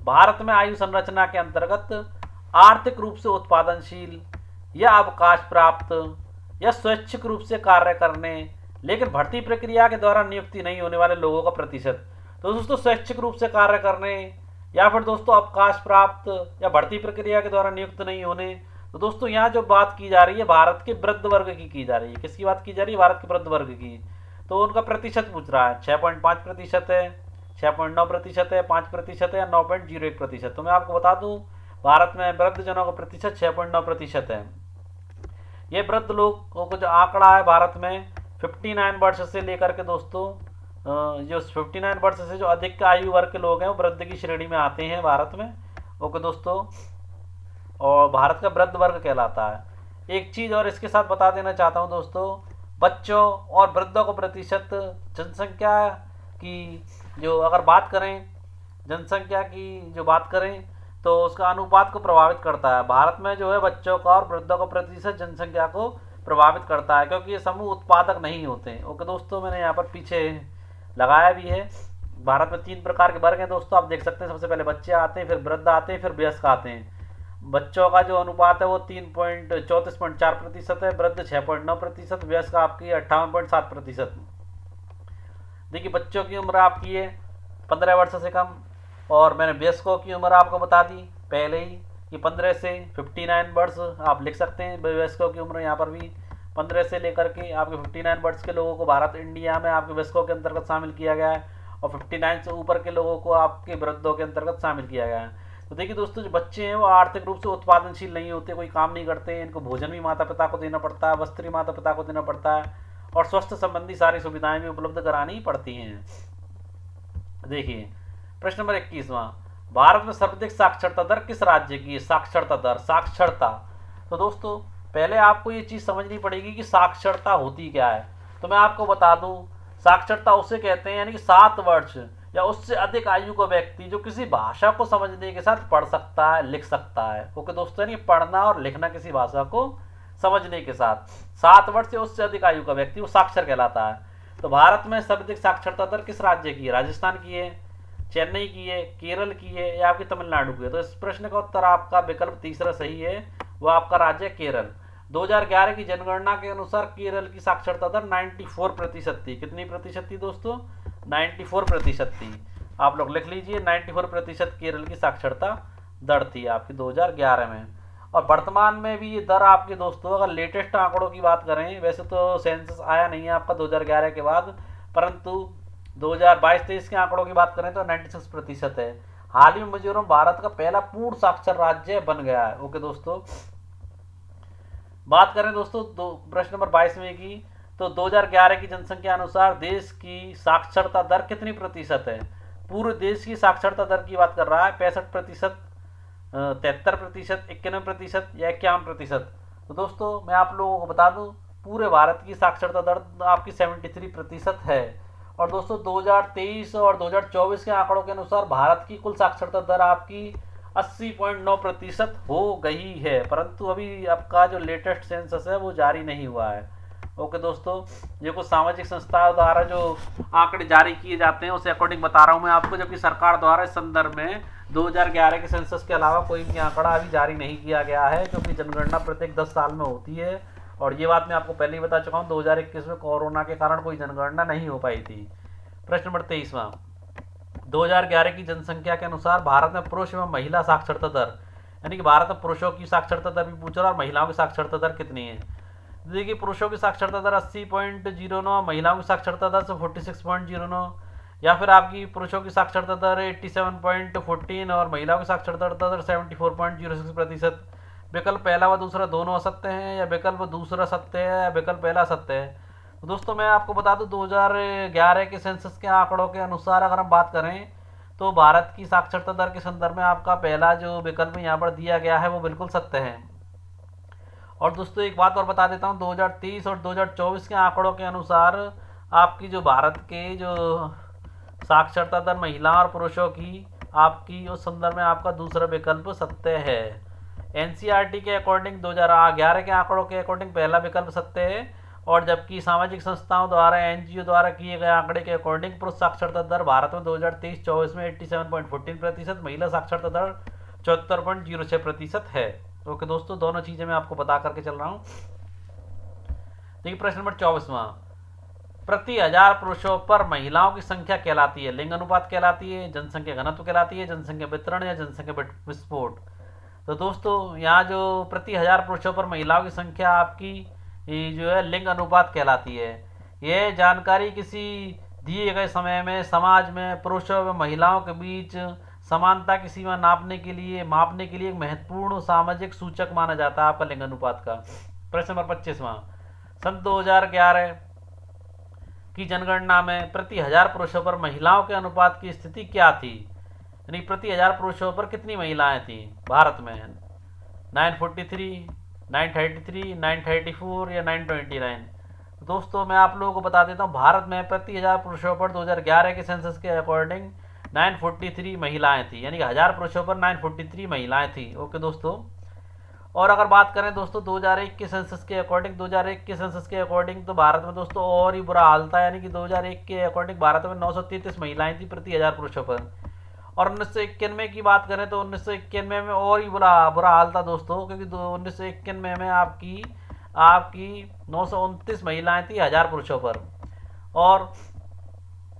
[SPEAKER 1] भारत में आयु संरचना के अंतर्गत आर्थिक रूप से उत्पादनशील या अवकाश प्राप्त या स्वैच्छिक रूप से कार्य करने लेकिन भर्ती प्रक्रिया के द्वारा नियुक्ति नहीं होने वाले लोगों का प्रतिशत। तो दोस्तों, स्वैच्छिक रूप से कार्य करने या फिर दोस्तों अवकाश प्राप्त या भर्ती प्रक्रिया के द्वारा नियुक्त नहीं होने। तो दोस्तों, यहाँ जो बात की जा रही है भारत के वृद्ध वर्ग की जा रही है। किसकी बात की जा रही है? भारत के वृद्ध वर्ग की। तो उनका प्रतिशत पूछ रहा है। 6.5% है, 6.9% है, 5% है या 9.01%। तो मैं आपको बता दूं, भारत में वृद्ध जनों का प्रतिशत 6.9% है। ये वृद्ध लोगों का जो आंकड़ा है भारत में 59 वर्ष से लेकर के दोस्तों जो 59 वर्ष से जो अधिक आयु वर्ग के लोग हैं वो वृद्ध की श्रेणी में आते हैं भारत में। ओके दोस्तों, और भारत का वृद्ध वर्ग कहलाता है। एक चीज़ और इसके साथ बता देना चाहता हूँ दोस्तों, बच्चों और वृद्धों को प्रतिशत जनसंख्या की जो अगर बात करें, जनसंख्या की जो बात करें तो उसका अनुपात को प्रभावित करता है। भारत में जो है बच्चों का और वृद्धों का प्रतिशत जनसंख्या को प्रभावित करता है, क्योंकि ये समूह उत्पादक नहीं होते हैं। ओके दोस्तों, मैंने यहाँ पर पीछे लगाया भी है। भारत में 3 प्रकार के वर्ग हैं दोस्तों, आप देख सकते हैं। सबसे पहले बच्चे आते हैं, फिर वृद्ध आते हैं, फिर वयस्क आते हैं। बच्चों का जो अनुपात है वो 34.4% है, वृद्ध 6.9%, वयस्क आपकी 58.7%। देखिए, बच्चों की उम्र आपकी है 15 वर्ष से कम, और मैंने वयस्कों की उम्र आपको बता दी पहले ही कि 15 से 59 वर्ष आप लिख सकते हैं। वयस्कों की उम्र यहाँ पर भी 15 से लेकर के आपके 59 वर्ष के लोगों को भारत इंडिया में आपके वयस्कों के अंतर्गत शामिल किया गया है, और 59 से ऊपर के लोगों को आपके वृद्धों के अंतर्गत शामिल किया गया है। तो देखिए दोस्तों, जो बच्चे हैं वो आर्थिक रूप से उत्पादनशील नहीं होते, कोई काम नहीं करते, इनको भोजन भी माता पिता को देना पड़ता है, वस्त्र भी माता पिता को देना पड़ता है, और स्वास्थ्य संबंधी सारी सुविधाएं भी उपलब्ध करानी पड़ती हैं। देखिए, प्रश्न नंबर 21वां। भारत में सर्वाधिक साक्षरता दर किस राज्य की है? साक्षरता दर, साक्षरता। तो दोस्तों, पहले आपको ये चीज़ समझनी पड़ेगी कि साक्षरता होती क्या है। तो मैं आपको बता दूं, साक्षरता उसे कहते हैं यानी कि 7 वर्ष या उससे अधिक आयु का व्यक्ति जो किसी भाषा को समझने के साथ पढ़ सकता है, लिख सकता है। ओके दोस्तों, यानी पढ़ना और लिखना किसी भाषा को समझने के साथ। 7 वर्ष से उससे अधिक आयु का व्यक्ति वो साक्षर कहलाता है। तो भारत में सर्वाधिक साक्षरता दर किस राज्य की है? राजस्थान की है, चेन्नई की है, केरल की है या आपकी तमिलनाडु की है? तो इस प्रश्न का उत्तर आपका विकल्प तीसरा सही है, वो आपका राज्य है केरल। 2011 की जनगणना के अनुसार केरल की साक्षरता दर 94% थी। कितनी प्रतिशत थी दोस्तों? 94% थी। आप लोग लिख लीजिए, 94% केरल की साक्षरता दर थी आपकी 2011 में। और वर्तमान में भी ये दर आपके दोस्तों, अगर लेटेस्ट आंकड़ों की बात करें, वैसे तो सेंसस आया नहीं है आपका 2011 के बाद, परंतु 2022-23 के आंकड़ों की बात करें तो 96% है। हाल ही में मिजोरम भारत का पहला पूर्ण साक्षर राज्य बन गया है। ओके दोस्तों, बात करें दोस्तों प्रश्न नंबर 22 की, तो 2011 की जनसंख्या अनुसार देश की साक्षरता दर कितनी प्रतिशत है? पूरे देश की साक्षरता दर की बात कर रहा है, 65%, 73%, 91% या 51%। तो दोस्तों मैं आप लोगों को बता दूं, पूरे भारत की साक्षरता दर आपकी 73% है। और दोस्तों 2023 और 2024 के आंकड़ों के अनुसार भारत की कुल साक्षरता दर आपकी 80.9% हो गई है, परंतु अभी आपका जो लेटेस्ट सेंसस है वो जारी नहीं हुआ है। ओके दोस्तों, ये कुछ सामाजिक संस्थाओं द्वारा जो आंकड़े जारी किए जाते हैं उसे अकॉर्डिंग बता रहा हूँ मैं आपको, जबकि सरकार द्वारा इस संदर्भ में 2011 के सेंसस के अलावा कोई भी आंकड़ा अभी जारी नहीं किया गया है, क्योंकि जनगणना प्रत्येक 10 साल में होती है। और ये बात मैं आपको पहले ही बता चुका हूँ, 2021 में कोरोना के कारण कोई जनगणना नहीं हो पाई थी। प्रश्न नंबर 23वां, 2011 की जनसंख्या के अनुसार भारत में पुरुष एवं महिला साक्षरता दर, यानी कि भारत में पुरुषों की साक्षरता दर भी पूछ रहा है और महिलाओं की साक्षरता दर कितनी है। देखिए, पुरुषों की साक्षरता दर 80.09, महिलाओं की साक्षरता दर 46.09, या फिर आपकी पुरुषों की साक्षरता दर 87.14 और महिलाओं की साक्षरता दर 74.06%। विकल्प पहला व दूसरा दोनों असत्य हैं, या विकल्प दूसरा सत्य है, या विकल्प पहला सत्य है। तो दोस्तों मैं आपको बता दूं, 2011 के सेंसस के आंकड़ों के अनुसार अगर हम बात करें तो भारत की साक्षरता दर के संदर्भ में आपका पहला जो विकल्प यहाँ पर दिया गया है वो बिल्कुल सत्य है। और दोस्तों एक बात और बता देता हूँ, 2023 और 2024 के आंकड़ों के अनुसार आपकी जो भारत के जो साक्षरता दर महिला और पुरुषों की आपकी उस संदर्भ में आपका दूसरा विकल्प सत्य है। एनसीईआरटी के अकॉर्डिंग 2011 के आंकड़ों के अकॉर्डिंग पहला विकल्प सत्य है, और जबकि सामाजिक संस्थाओं द्वारा एनजीओ द्वारा किए गए आंकड़े के अकॉर्डिंग पुरुष साक्षरता दर भारत में 2023-24 में 87.14%, महिला साक्षरता दर 74.06% है। ओके दोस्तों, दोनों चीज़ें मैं आपको बता करके चल रहा हूँ। देखिए प्रश्न नंबर 24वां, प्रति 1000 पुरुषों पर महिलाओं की संख्या कहलाती है? लिंग अनुपात कहलाती है, जनसंख्या घनत्व कहलाती है, जनसंख्या वितरण या जनसंख्या विस्फोट? तो दोस्तों यहाँ जो प्रति 1000 पुरुषों पर महिलाओं की संख्या आपकी जो है लिंग अनुपात कहलाती है। यह जानकारी किसी दिए गए समय में समाज में पुरुषों व महिलाओं के बीच समानता की सीमा मापने के लिए एक महत्वपूर्ण सामाजिक सूचक माना जाता है आपका लिंग अनुपात का। प्रश्न नंबर 25वां, सन 2011 की जनगणना में प्रति 1000 पुरुषों पर महिलाओं के अनुपात की स्थिति क्या थी? यानी प्रति 1000 पुरुषों पर कितनी महिलाएं थी भारत में? 943, 933, 934 या 929? दोस्तों मैं आप लोगों को बता देता हूँ, भारत में प्रति 1000 पुरुषों पर 2011 के सेंसस के अकॉर्डिंग 943 महिलाएं थी, यानी कि 1000 पुरुषों पर 943 महिलाएं थी। ओके दोस्तों, और अगर बात करें दोस्तों 2001 के सेंसस के अकॉर्डिंग तो भारत में दोस्तों और ही बुरा हाल था, यानी कि 2001 के अकॉर्डिंग भारत में 933 महिलाएं थी प्रति 1000 पुरुषों पर। और 1991 की बात करें तो 1991 में और ही बुरा हाल था दोस्तों, क्योंकि 1991 में आपकी 929 महिलाएं थी 1000 पुरुषों पर। और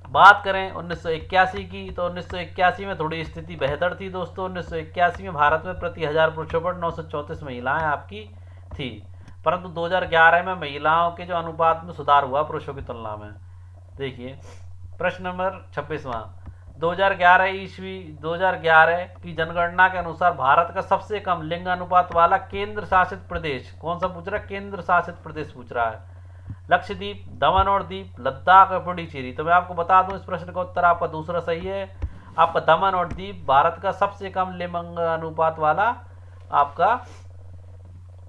[SPEAKER 1] बात करें 1981 की, तो 1981 में थोड़ी स्थिति बेहतर थी दोस्तों। 1981 में भारत में प्रति 1000 पुरुषों पर 934 महिलाएं आपकी थी, परंतु 2011 में महिलाओं के जो अनुपात में सुधार हुआ पुरुषों की तुलना में। देखिए प्रश्न नंबर 26वां, 2011 की जनगणना के अनुसार भारत का सबसे कम लिंग अनुपात वाला केंद्र शासित प्रदेश कौन सा पूछ रहा है? केंद्र शासित प्रदेश पूछ रहा है। लक्षद्वीप, दमन और दीप, लद्दाख और पुडुचेरी? तो मैं आपको बता दूं, इस प्रश्न का उत्तर आपका दूसरा सही है। आपका दमन और दीप भारत का सबसे कम लिंग अनुपात वाला आपका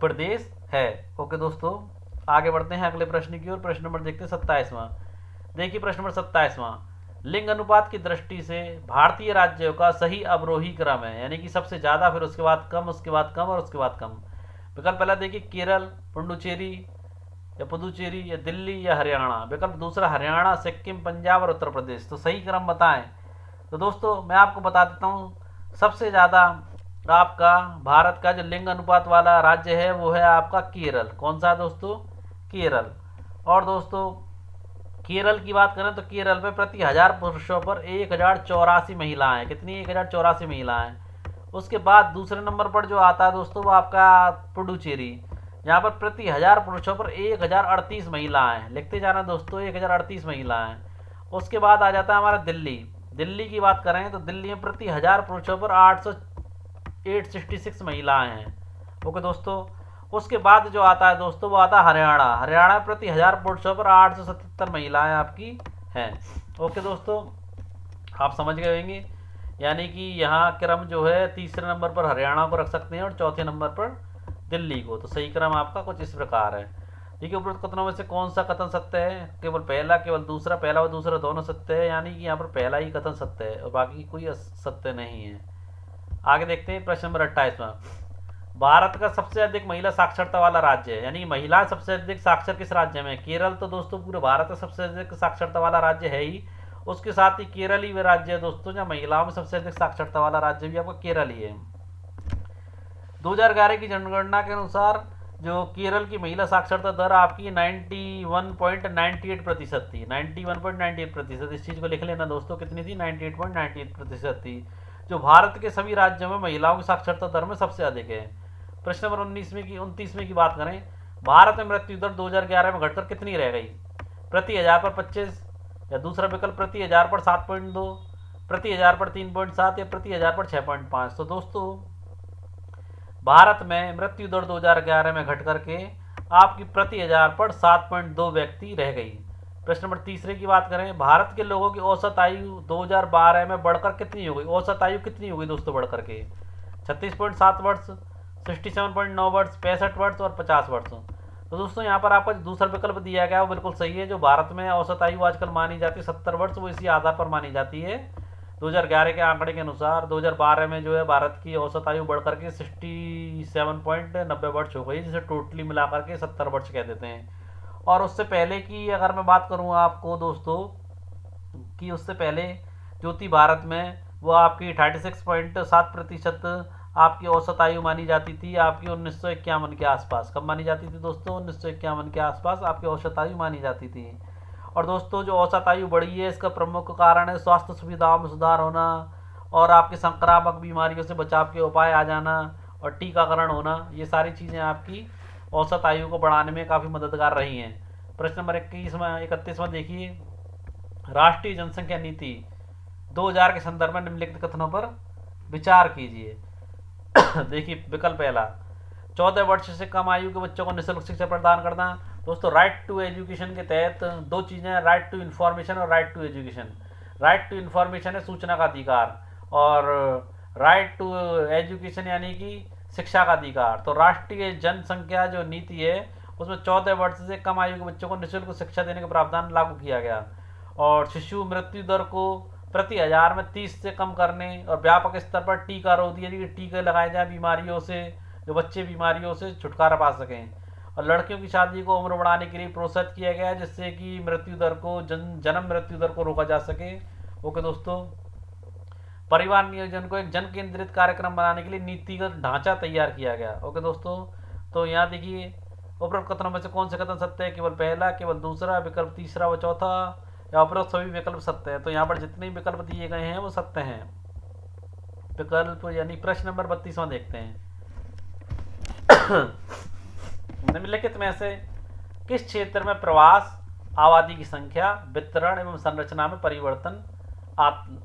[SPEAKER 1] प्रदेश है। ओके दोस्तों, आगे बढ़ते हैं अगले प्रश्न की ओर। प्रश्न नंबर देखते हैं 27वां। देखिए प्रश्न नंबर 27वां, लिंग अनुपात की दृष्टि से भारतीय राज्यों का सही अवरोही क्रम है, यानी कि सबसे ज़्यादा, फिर उसके बाद कम, उसके बाद कम और उसके बाद कम। विकल्प पहला देखिए केरल, पुडुचेरी या पुदुचेरी या दिल्ली या हरियाणा। विकल्प दूसरा हरियाणा, सिक्किम, पंजाब और उत्तर प्रदेश। तो सही क्रम बताएं। तो दोस्तों मैं आपको बता देता हूँ, सबसे ज़्यादा आपका भारत का जो लिंग अनुपात वाला राज्य है वो है आपका केरल। कौन सा दोस्तों? केरल। और दोस्तों केरल की बात करें तो केरल में प्रति 1000 पुरुषों पर 1084 महिलाएं। कितनी? 1084 महिलाएं। उसके बाद दूसरे नंबर पर जो आता है दोस्तों वो आपका पुडुचेरी, यहाँ पर प्रति 1000 पुरुषों पर 1038 महिलाएं। लिखते जाना दोस्तों, 1038 महिलाएं। उसके बाद आ जाता है हमारा दिल्ली। दिल्ली की बात करें तो दिल्ली में प्रति 1000 पुरुषों पर 866 महिलाएं हैं। ओके दोस्तों। उसके बाद जो आता है दोस्तों वो आता है हरियाणा। हरियाणा में प्रति 1000 पुरुषों पर 877 महिलाएं आपकी हैं। ओके दोस्तों, आप समझ गए होंगे। यानी कि यहाँ क्रम जो है तीसरे नंबर पर हरियाणा को रख सकते हैं और चौथे नंबर पर दिल्ली को। तो सही क्रम आपका कुछ इस प्रकार है। देखिए उपरोक्त कथनों में से कौन सा कथन सत्य है? केवल पहला, केवल दूसरा। पहला और दूसरा दोनों सत्य है, यानी कि यहाँ पर पहला ही कथन सत्य है और बाकी कोई सत्य नहीं है। आगे देखते हैं प्रश्न नंबर 28वां। भारत का सबसे अधिक महिला साक्षरता वाला राज्य है, यानी महिलाएं सबसे अधिक साक्षर किस राज्य में? केरल तो दोस्तों पूरे भारत का सबसे अधिक साक्षरता वाला राज्य है ही। उसके साथ ही केरल ही वे राज्य है दोस्तों जहाँ महिलाओं में सबसे अधिक साक्षरता वाला राज्य भी आपका केरल ही है। 2011 की जनगणना के अनुसार जो केरल की महिला साक्षरता दर आपकी 91.98% थी। 91.98%। इस चीज़ को लिख लेना दोस्तों, कितनी थी? 98.98% थी, जो भारत के सभी राज्यों में महिलाओं की साक्षरता दर में सबसे अधिक है। प्रश्न नंबर 29 की बात करें, भारत में मृत्यु दर 2011 में घटकर कितनी रह गई? प्रति 1000 पर 25, या दूसरा विकल्प प्रति 1000 पर 7.2, प्रति 1000 पर 3.7 या प्रति 1000 पर 6.5। तो दोस्तों भारत में मृत्यु दर 2011 में घट करके आपकी प्रति 1000 पर 7.2 व्यक्ति रह गई। प्रश्न नंबर 30 की बात करें, भारत के लोगों की औसत आयु 2012 में बढ़कर कितनी हो गई? औसत आयु कितनी हो गई दोस्तों बढ़कर के? 36.7 वर्ष, 67.9 वर्ष, 65 वर्ष और 50 वर्ष। तो दोस्तों यहाँ पर आपका दूसरा विकल्प दिया गया वो बिल्कुल सही है। जो भारत में औसत आयु आजकल मानी जाती है 70 वर्ष, वो इसी आधार पर मानी जाती है। 2011 के आंकड़े के अनुसार 2012 में जो है भारत की औसत आयु बढ़कर के 67.90 वर्ष हो गई, जिसे टोटली मिलाकर के 70 वर्ष कह देते हैं। और उससे पहले की अगर मैं बात करूँ आपको दोस्तों कि उससे पहले जो थी भारत में वो आपकी 36.7% आपकी औसत आयु मानी जाती थी, आपकी 1951 के आसपास। कब मानी जाती थी दोस्तों? 1951 के आसपास आपकी औसत आयु मानी जाती थी। और दोस्तों जो औसत आयु बढ़ी है इसका प्रमुख कारण है स्वास्थ्य सुविधाओं में सुधार होना और आपकी संक्रामक बीमारियों से बचाव के उपाय आ जाना और टीकाकरण होना। ये सारी चीज़ें आपकी औसत आयु को बढ़ाने में काफ़ी मददगार रही हैं। प्रश्न नंबर 31वां देखिए, राष्ट्रीय जनसंख्या नीति 2000 के संदर्भ में निम्नलिखित कथनों पर विचार कीजिए। देखिए विकल्प पहला, 14 वर्ष से कम आयु के बच्चों को निःशुल्क शिक्षा प्रदान करना। दोस्तों राइट टू एजुकेशन के तहत दो चीज़ें हैं, राइट टू इन्फॉर्मेशन और right to education. Right to information है सूचना का अधिकार, और राइट टू एजुकेशन यानी कि शिक्षा का अधिकार। तो राष्ट्रीय जनसंख्या जो नीति है उसमें 14 वर्ष से कम आयु के बच्चों को निःशुल्क शिक्षा देने का प्रावधान लागू किया गया, और शिशु मृत्यु दर को प्रति 1000 में 30 से कम करने और व्यापक स्तर पर टीका रोधी यानी कि टीके लगाए जाए बीमारियों से, जो बच्चे बीमारियों से छुटकारा पा सकें। और लड़कियों की शादी को उम्र बढ़ाने के लिए प्रोत्साहित किया गया है, जिससे कि मृत्यु दर को जन्म मृत्यु दर को रोका जा सके। ओके दोस्तों, परिवार नियोजन को एक जन केंद्रित कार्यक्रम बनाने के लिए नीतिगत ढांचा तैयार किया गया। ओके दोस्तों, तो यहाँ देखिए उपरोक्त कथनों में से कौन से कथन सत्य है? केवल पहला, केवल दूसरा, विकल्प तीसरा व चौथा, या उपरोक्त सभी विकल्प सत्य है। तो यहाँ पर जितने विकल्प दिए गए हैं वो सत्य हैं। विकल्प यानी प्रश्न नंबर 32वां देखते हैं। निम्नलिखित में से किस क्षेत्र में प्रवास आबादी की संख्या, वितरण एवं संरचना में परिवर्तन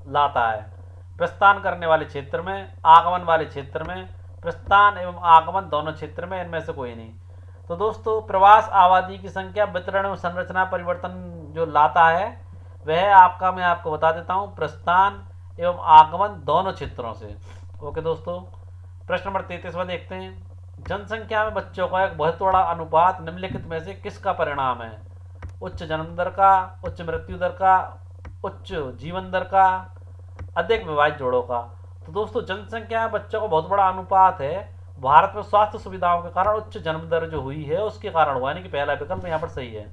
[SPEAKER 1] लाता है? प्रस्थान करने वाले क्षेत्र में, आगमन वाले क्षेत्र में, प्रस्थान एवं आगमन दोनों क्षेत्र में, इनमें से कोई नहीं। तो दोस्तों प्रवास आबादी की संख्या, वितरण एवं संरचना परिवर्तन जो लाता है वह आपका, मैं आपको बता देता हूँ, प्रस्थान एवं आगमन दोनों क्षेत्रों से। ओके दोस्तों, प्रश्न नंबर 33वां देखते हैं। जनसंख्या में बच्चों का एक बहुत बड़ा अनुपात निम्नलिखित में से किसका परिणाम है? उच्च जन्म दर का, उच्च मृत्यु दर का, उच्च जीवन दर का, अधिक विवाहित जोड़ों का। तो दोस्तों जनसंख्या में बच्चों का बहुत बड़ा अनुपात है। भारत में स्वास्थ्य सुविधाओं के कारण उच्च जन्म दर जो हुई है उसके कारण हुआ, यानी कि पहला विकल्प यहाँ पर सही है।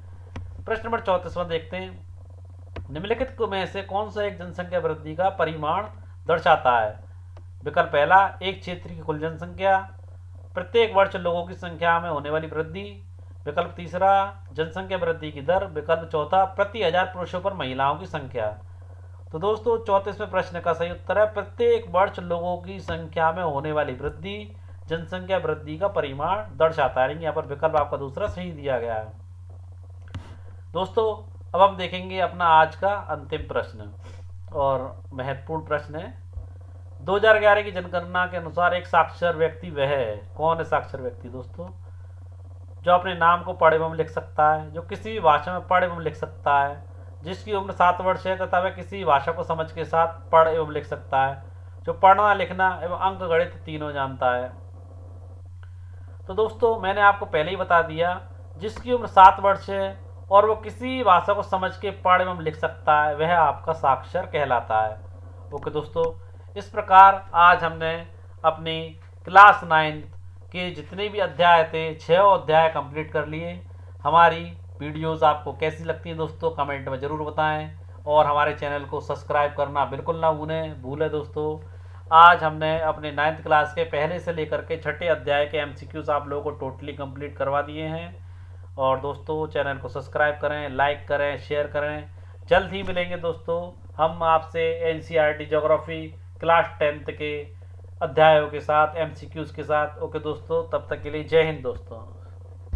[SPEAKER 1] प्रश्न नंबर 34वां देखते हैं। निम्नलिखित में से कौन सा एक जनसंख्या वृद्धि का परिमाण दर्शाता है? विकल्प पहला, एक क्षेत्र की कुल जनसंख्या, प्रत्येक वर्ष लोगों की संख्या में होने वाली वृद्धि, विकल्प तीसरा जनसंख्या वृद्धि की दर, विकल्प चौथा प्रति 1000 पुरुषों पर महिलाओं की संख्या। तो दोस्तों 34वें प्रश्न का सही उत्तर है प्रत्येक वर्ष लोगों की संख्या में होने वाली वृद्धि जनसंख्या वृद्धि का परिमाण दर्शाता है। यहाँ पर विकल्प आपका दूसरा सही दिया गया है। दोस्तों अब हम देखेंगे अपना आज का अंतिम प्रश्न और महत्वपूर्ण प्रश्न है। 2011 की जनगणना के अनुसार एक साक्षर व्यक्ति वह है। कौन है साक्षर व्यक्ति? दोस्तों जो अपने नाम को पढ़ एवं लिख सकता है, जो किसी भी भाषा में पढ़ एवं लिख सकता है, जिसकी उम्र 7 वर्ष है तथा वह किसी भाषा को समझ के साथ पढ़ एवं लिख सकता है, जो पढ़ना लिखना एवं अंक गणित तीनों जानता है। तो दोस्तों मैंने आपको पहले ही बता दिया, जिसकी उम्र 7 वर्ष है और वो किसी भाषा को समझ के पढ़ एवं लिख सकता है वह आपका साक्षर कहलाता है। ओके दोस्तों, इस प्रकार आज हमने अपनी क्लास 9 के जितने भी अध्याय थे 6 अध्याय कंप्लीट कर लिए। हमारी वीडियोस आपको कैसी लगती हैं दोस्तों कमेंट में ज़रूर बताएं और हमारे चैनल को सब्सक्राइब करना बिल्कुल ना भूलें दोस्तों। आज हमने अपने 9th क्लास के पहले से लेकर के 6ठे अध्याय के MCQs आप लोगों को टोटली कंप्लीट करवा दिए हैं। और दोस्तों चैनल को सब्सक्राइब करें, लाइक करें, शेयर करें। जल्द ही मिलेंगे दोस्तों हम आपसे NCERT ज्योग्राफी क्लास 10th के अध्यायों के साथ MCQs के साथ। ओके दोस्तों, तब तक के लिए जय हिंद दोस्तों।